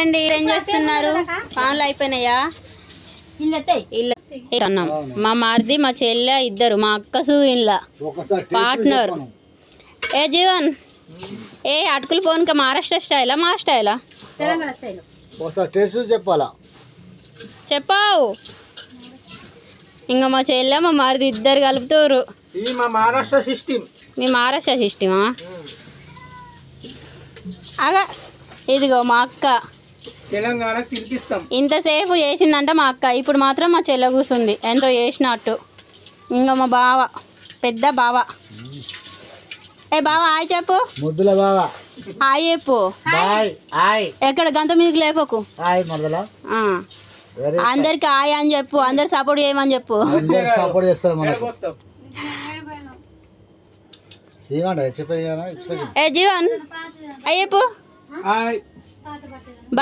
అండి, ఏం చేస్తున్నారు? పనులు అయిపోయినాయా? అన్నాం. మా మరిది మా చెల్లె ఇద్దరు, మా అక్క సూయిన్లా పార్ట్నర్. ఏ జీవన్, ఏ అటుకులు పోనుక మహారాష్ట్ర స్టైలా మా స్టైలా? చెప్పాలా చెప్పావు. ఇంకా మా చెల్లె మా మరిది ఇద్దరు కలుపుతారు. మా మహారాష్ట్ర సిస్టమ్. మీ మహారాష్ట్ర సిస్టమా? అగా ఇదిగో మా అక్క తెలంగాణ తినిపిస్తాం. ఇంతసేపు చేసిందంట మా అక్క, ఇప్పుడు మాత్రం మా చెల్లె కూర్చుంది ఎంతో చేసినట్టు. ఇంకా మా బావ, పెద్ద బావ. ఏ బావ హాయ్ చెప్పు. ముద్దుల బావ హాయ్ చెప్పు. ఎక్కడ గంత మీదకి లేపకు. అందరికి హాయ్ అని చెప్పు, అందరు సపోర్ట్ చేయమని చెప్పు. సపోర్ట్ చేస్తారు మనకు. ఏ జీవన్ అయ్యప్పు.